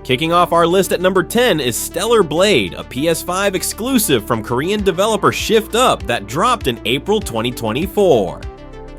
Kicking off our list at number 10 is Stellar Blade, a PS5 exclusive from Korean developer Shift Up that dropped in April 2024.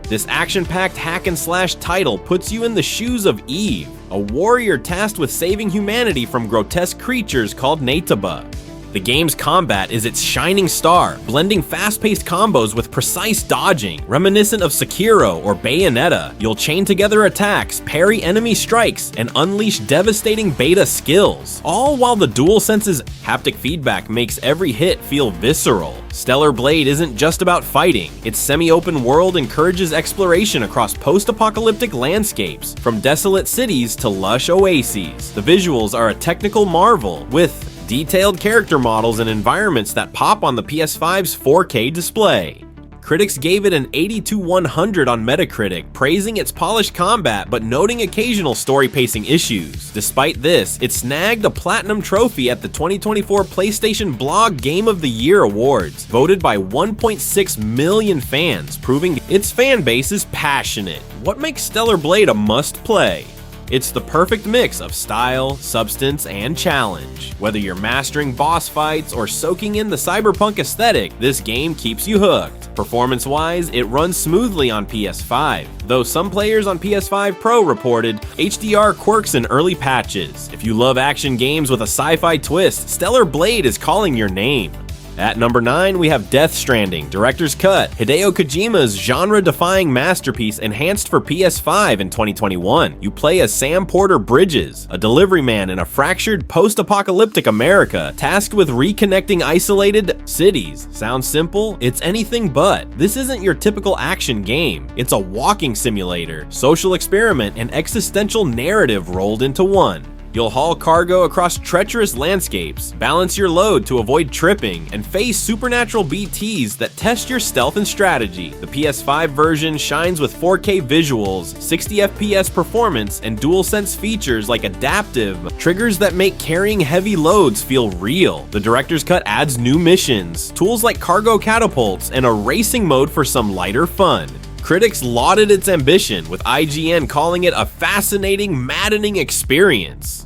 This action-packed hack-and-slash title puts you in the shoes of Eve, a warrior tasked with saving humanity from grotesque creatures called Nataba. The game's combat is its shining star, blending fast-paced combos with precise dodging, reminiscent of Sekiro or Bayonetta. You'll chain together attacks, parry enemy strikes, and unleash devastating beta skills, all while the DualSense's haptic feedback makes every hit feel visceral. Stellar Blade isn't just about fighting. Its semi-open world encourages exploration across post-apocalyptic landscapes, from desolate cities to lush oases. The visuals are a technical marvel, with detailed character models and environments that pop on the PS5's 4K display. Critics gave it an 80/100 on Metacritic, praising its polished combat but noting occasional story pacing issues. Despite this, it snagged a platinum trophy at the 2024 PlayStation Blog Game of the Year Awards, voted by 1.6 million fans, proving its fan base is passionate. What makes Stellar Blade a must-play? It's the perfect mix of style, substance, and challenge. Whether you're mastering boss fights or soaking in the cyberpunk aesthetic, this game keeps you hooked. Performance-wise, it runs smoothly on PS5, though some players on PS5 Pro reported HDR quirks in early patches. If you love action games with a sci-fi twist, Stellar Blade is calling your name. At number 9, we have Death Stranding, Director's Cut, Hideo Kojima's genre-defying masterpiece enhanced for PS5 in 2021. You play as Sam Porter Bridges, a delivery man in a fractured post-apocalyptic America, tasked with reconnecting isolated cities. Sounds simple? It's anything but. This isn't your typical action game. It's a walking simulator, social experiment, and existential narrative rolled into one. You'll haul cargo across treacherous landscapes, balance your load to avoid tripping, and face supernatural BTs that test your stealth and strategy. The PS5 version shines with 4K visuals, 60 FPS performance, and DualSense features like adaptive triggers that make carrying heavy loads feel real. The Director's Cut adds new missions, tools like cargo catapults, and a racing mode for some lighter fun. Critics lauded its ambition, with IGN calling it a fascinating, maddening experience.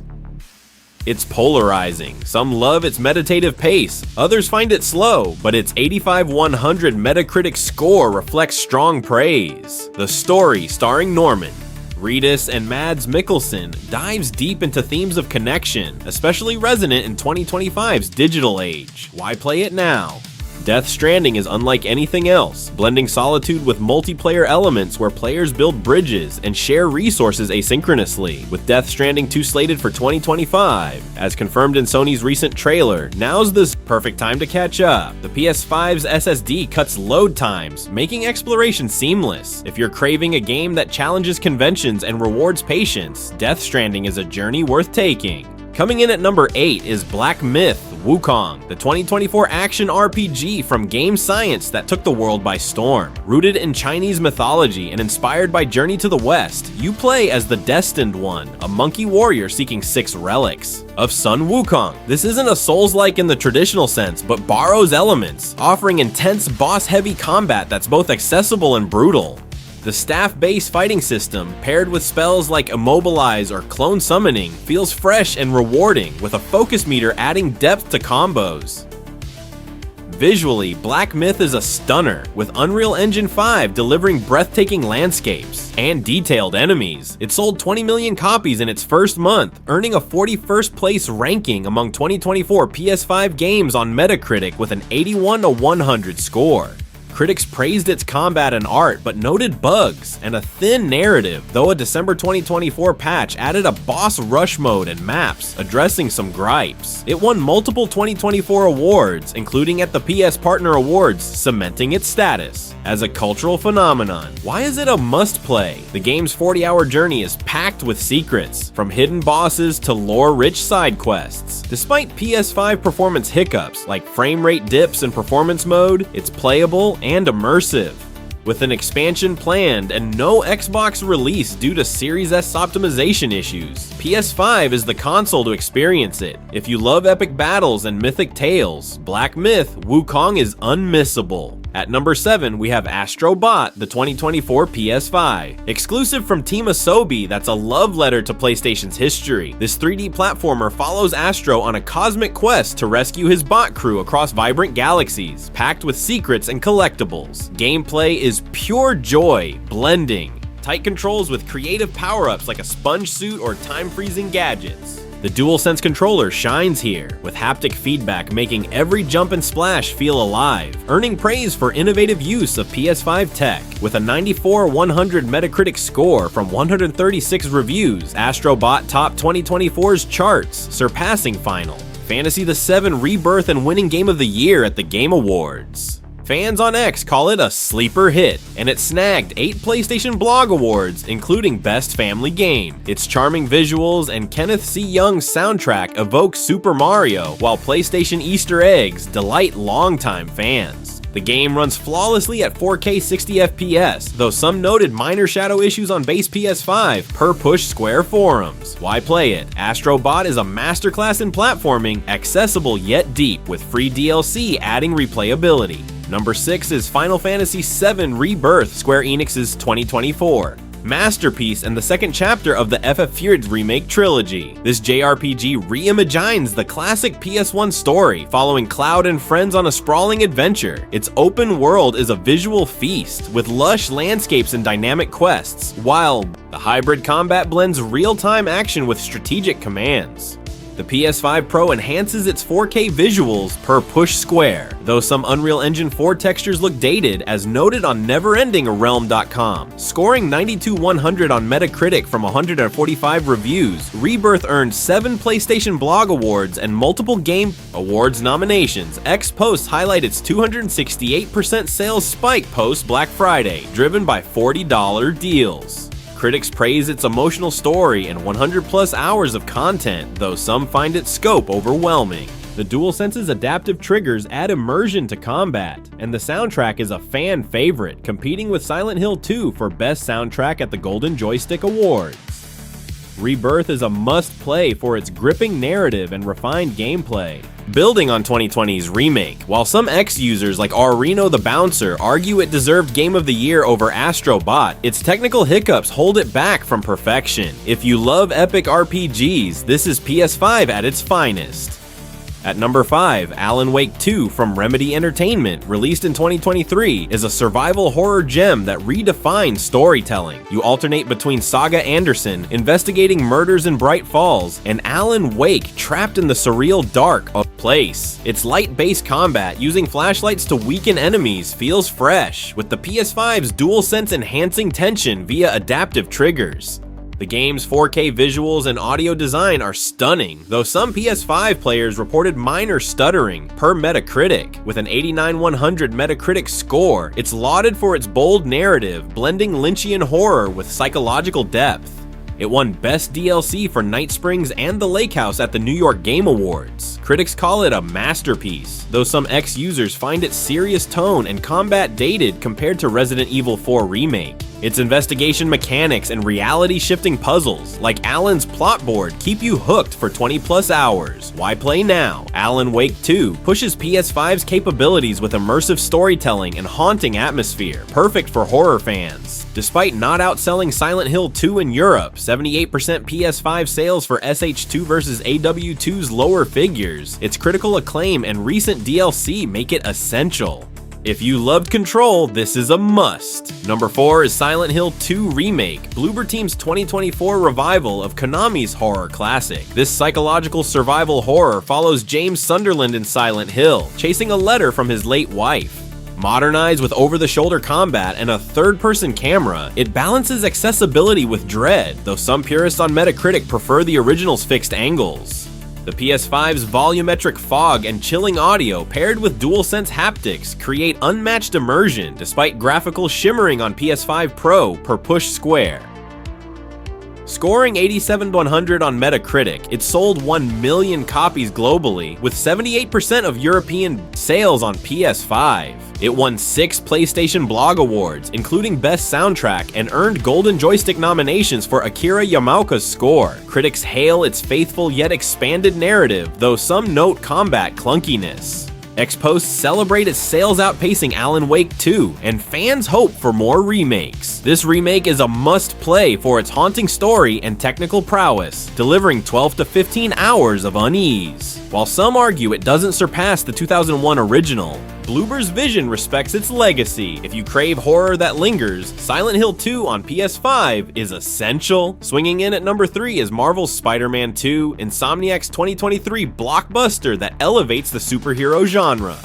It's polarizing. Some love its meditative pace, others find it slow, but its 85/100 Metacritic score reflects strong praise. The story, starring Norman Reedus and Mads Mikkelsen, dives deep into themes of connection, especially resonant in 2025's digital age. Why play it now? Death Stranding is unlike anything else, blending solitude with multiplayer elements where players build bridges and share resources asynchronously. With Death Stranding 2 slated for 2025, as confirmed in Sony's recent trailer, now's the perfect time to catch up. The PS5's SSD cuts load times, making exploration seamless. If you're craving a game that challenges conventions and rewards patience, Death Stranding is a journey worth taking. Coming in at number 8 is Black Myth: Wukong, the 2024 action RPG from Game Science that took the world by storm. Rooted in Chinese mythology and inspired by Journey to the West, you play as the Destined One, a monkey warrior seeking 6 relics of Sun Wukong. This isn't a Souls-like in the traditional sense, but borrows elements, offering intense boss-heavy combat that's both accessible and brutal. The staff-based fighting system, paired with spells like Immobilize or Clone Summoning, feels fresh and rewarding, with a focus meter adding depth to combos. Visually, Black Myth is a stunner, with Unreal Engine 5 delivering breathtaking landscapes and detailed enemies. It sold 20 million copies in its first month, earning a 41st place ranking among 2024 PS5 games on Metacritic with an 81/100 score. Critics praised its combat and art, but noted bugs and a thin narrative, though a December 2024 patch added a boss rush mode and maps, addressing some gripes. It won multiple 2024 awards, including at the PS Partner Awards, cementing its status as a cultural phenomenon. Why is it a must-play? The game's 40-hour journey is packed with secrets, from hidden bosses to lore-rich side quests. Despite PS5 performance hiccups, like frame rate dips in performance mode, it's playable and immersive. with an expansion planned and no Xbox release due to Series S optimization issues. PS5 is the console to experience it. If you love epic battles and mythic tales, Black Myth: Wukong is unmissable. At number 7, we have Astro Bot, the 2024 PS5. Exclusive from Team Asobi, that's a love letter to PlayStation's history. This 3D platformer follows Astro on a cosmic quest to rescue his bot crew across vibrant galaxies, packed with secrets and collectibles. Gameplay is pure joy, blending tight controls with creative power-ups like a sponge suit or time-freezing gadgets. The DualSense controller shines here, with haptic feedback making every jump and splash feel alive, earning praise for innovative use of PS5 tech. With a 94/100 Metacritic score from 136 reviews, Astro Bot topped 2024's charts, surpassing Final Fantasy VII Rebirth and winning Game of the Year at the Game Awards. Fans on X call it a sleeper hit, and it snagged 8 PlayStation Blog Awards, including Best Family Game. Its charming visuals and Kenneth C. Young's soundtrack evoke Super Mario, while PlayStation Easter eggs delight longtime fans. The game runs flawlessly at 4K 60 FPS, though some noted minor shadow issues on base PS5 per Push Square forums. Why play it? Astro Bot is a masterclass in platforming, accessible yet deep, with free DLC adding replayability. Number 6 is Final Fantasy VII Rebirth, Square Enix's 2024 masterpiece and the second chapter of the FF14 Remake trilogy. This JRPG reimagines the classic PS1 story, following Cloud and friends on a sprawling adventure. Its open world is a visual feast, with lush landscapes and dynamic quests, while the hybrid combat blends real-time action with strategic commands. The PS5 Pro enhances its 4K visuals per Push Square, though some Unreal Engine 4 textures look dated, as noted on NeverEndingRealm.com. Scoring 92/100 on Metacritic from 145 reviews, Rebirth earned 7 PlayStation Blog Awards and multiple Game Awards nominations. X-Posts highlight its 268% sales spike post-Black Friday, driven by $40 deals. Critics praise its emotional story and 100+ hours of content, though some find its scope overwhelming. The DualSense's adaptive triggers add immersion to combat, and the soundtrack is a fan favorite, competing with Silent Hill 2 for Best Soundtrack at the Golden Joystick Awards. Rebirth is a must-play for its gripping narrative and refined gameplay. Building on 2020's Remake, while some X users like Reno the Bouncer argue it deserved Game of the Year over Astro Bot, its technical hiccups hold it back from perfection. If you love epic RPGs, this is PS5 at its finest. At number 5, Alan Wake 2 from Remedy Entertainment, released in 2023, is a survival horror gem that redefines storytelling. You alternate between Saga Anderson, investigating murders in Bright Falls, and Alan Wake, trapped in the surreal dark of place. Its light-based combat, using flashlights to weaken enemies, feels fresh, with the PS5's DualSense enhancing tension via adaptive triggers. The game's 4K visuals and audio design are stunning, though some PS5 players reported minor stuttering per Metacritic. With an 89/100 Metacritic score, it's lauded for its bold narrative, blending Lynchian horror with psychological depth. It won Best DLC for Night Springs and The Lake House at the New York Game Awards. Critics call it a masterpiece, though some X users find its serious tone and combat dated compared to Resident Evil 4 Remake. Its investigation mechanics and reality-shifting puzzles, like Alan's plot board, keep you hooked for 20+ hours. Why play now? Alan Wake 2 pushes PS5's capabilities with immersive storytelling and haunting atmosphere, perfect for horror fans. Despite not outselling Silent Hill 2 in Europe, 78% PS5 sales for SH2 vs AW2's lower figures, its critical acclaim and recent DLC make it essential. If you loved Control, this is a must. Number 4 is Silent Hill 2 Remake, Bloober Team's 2024 revival of Konami's horror classic. This psychological survival horror follows James Sunderland in Silent Hill, chasing a letter from his late wife. Modernized with over-the-shoulder combat and a third-person camera, it balances accessibility with dread, though some purists on Metacritic prefer the original's fixed angles. The PS5's volumetric fog and chilling audio paired with DualSense haptics create unmatched immersion despite graphical shimmering on PS5 Pro per Push Square. Scoring 87 to 100 on Metacritic, it sold 1 million copies globally, with 78% of European sales on PS5. It won 6 PlayStation Blog Awards, including Best Soundtrack, and earned Golden Joystick nominations for Akira Yamaoka's score. Critics hail its faithful yet expanded narrative, though some note combat clunkiness. X-Posts celebrate its sales outpacing Alan Wake 2, and fans hope for more remakes. This remake is a must-play for its haunting story and technical prowess, delivering 12 to 15 hours of unease. While some argue it doesn't surpass the 2001 original, Bloober's vision respects its legacy. If you crave horror that lingers, Silent Hill 2 on PS5 is essential. Swinging in at number 3 is Marvel's Spider-Man II, Insomniac's 2023 blockbuster that elevates the superhero genre.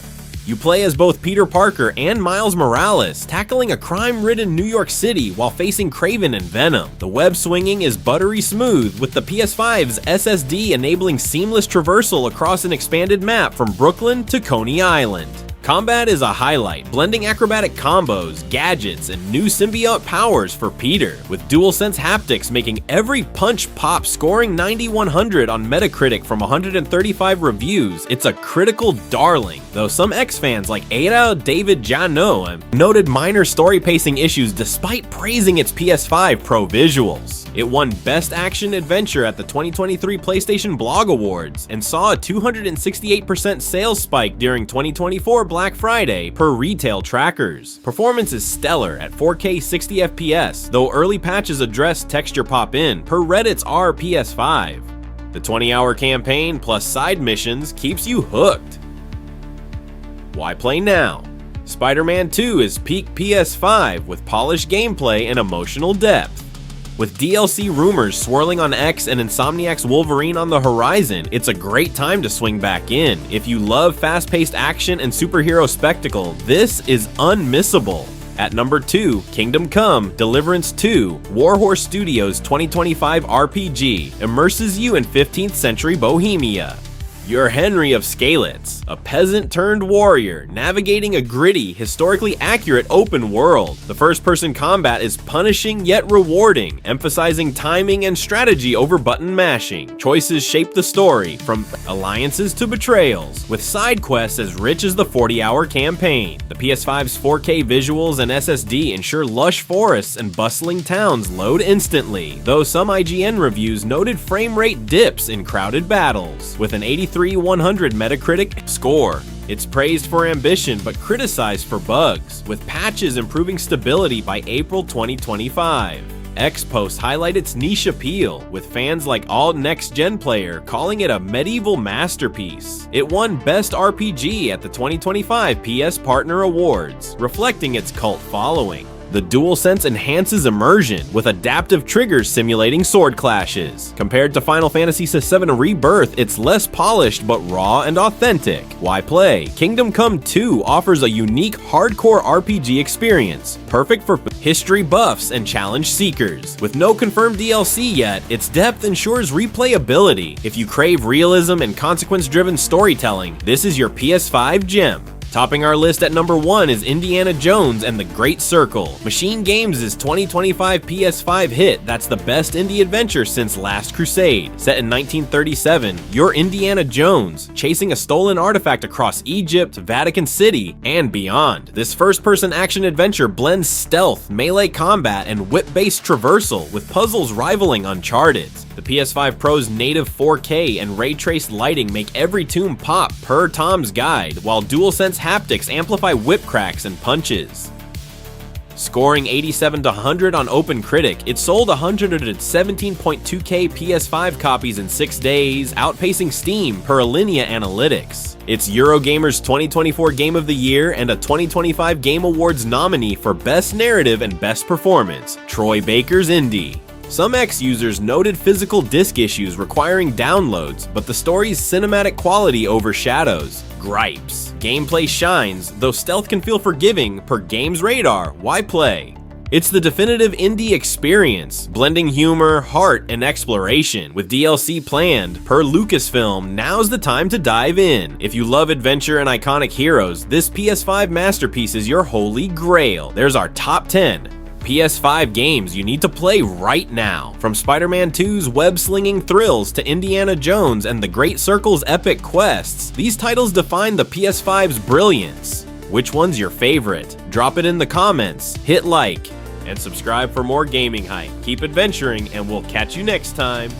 You play as both Peter Parker and Miles Morales, tackling a crime-ridden New York City while facing Kraven and Venom. The web swinging is buttery smooth, with the PS5's SSD enabling seamless traversal across an expanded map from Brooklyn to Coney Island. Combat is a highlight, blending acrobatic combos, gadgets, and new symbiote powers for Peter, with DualSense haptics making every punch pop. Scoring 9100 on Metacritic from 135 reviews, it's a critical darling, though some X-fans like Ada David Jano noted minor story pacing issues despite praising its PS5 Pro visuals. It won Best Action Adventure at the 2023 PlayStation Blog Awards, and saw a 268% sales spike during 2024 Black Friday per retail trackers. Performance is stellar at 4K 60 FPS, though early patches address texture pop-in per Reddit's RPS5. The 20-hour campaign plus side missions keeps you hooked. Why play now? Spider-Man II is peak PS5 with polished gameplay and emotional depth. With DLC rumors swirling on X and Insomniac's Wolverine on the horizon, it's a great time to swing back in. If you love fast-paced action and superhero spectacle, this is unmissable. At number 2, Kingdom Come: Deliverance 2, Warhorse Studios' 2025 RPG, immerses you in 15th century Bohemia. You're Henry of Skalitz, a peasant-turned-warrior, navigating a gritty, historically accurate open world. The first-person combat is punishing yet rewarding, emphasizing timing and strategy over button mashing. Choices shape the story, from alliances to betrayals, with side quests as rich as the 40-hour campaign. The PS5's 4K visuals and SSD ensure lush forests and bustling towns load instantly, though some IGN reviews noted frame rate dips in crowded battles. With an 83/100 Metacritic score, it's praised for ambition but criticized for bugs, with patches improving stability by April 2025. X-Post highlight its niche appeal, with fans like all next-gen player calling it a medieval masterpiece. It won Best RPG at the 2025 PS Partner Awards, reflecting its cult following. The DualSense enhances immersion, with adaptive triggers simulating sword clashes. Compared to Final Fantasy VII Rebirth, it's less polished but raw and authentic. Why play? Kingdom Come 2 offers a unique hardcore RPG experience, perfect for history buffs and challenge seekers. With no confirmed DLC yet, its depth ensures replayability. If you crave realism and consequence-driven storytelling, this is your PS5 gem. Topping our list at number 1 is Indiana Jones and the Great Circle, Machine Games' 2025 PS5 hit that's the best indie adventure since Last Crusade. Set in 1937, you're Indiana Jones, chasing a stolen artifact across Egypt, Vatican City, and beyond. This first-person action adventure blends stealth, melee combat, and whip-based traversal, with puzzles rivaling Uncharted's. The PS5 Pro's native 4K and ray-traced lighting make every tomb pop per Tom's Guide, while DualSense haptics amplify whip cracks and punches. Scoring 87 to 100 on OpenCritic, it sold 117.2k PS5 copies in 6 days, outpacing Steam per Alinea Analytics. It's Eurogamer's 2024 Game of the Year and a 2025 Game Awards nominee for Best Narrative and Best Performance, Troy Baker's Indie. Some X users noted physical disc issues requiring downloads, but the story's cinematic quality overshadows gripes. Gameplay shines, though stealth can feel forgiving per Games Radar. Why play? It's the definitive indie experience, blending humor, heart, and exploration. With DLC planned, per Lucasfilm, now's the time to dive in. If you love adventure and iconic heroes, this PS5 masterpiece is your holy grail. There's our top 10. PS5 games you need to play right now. From Spider-Man 2's web-slinging thrills to Indiana Jones and the Great Circle's epic quests, these titles define the PS5's brilliance. Which one's your favorite? Drop it in the comments, hit like, and subscribe for more gaming hype. Keep adventuring, and we'll catch you next time.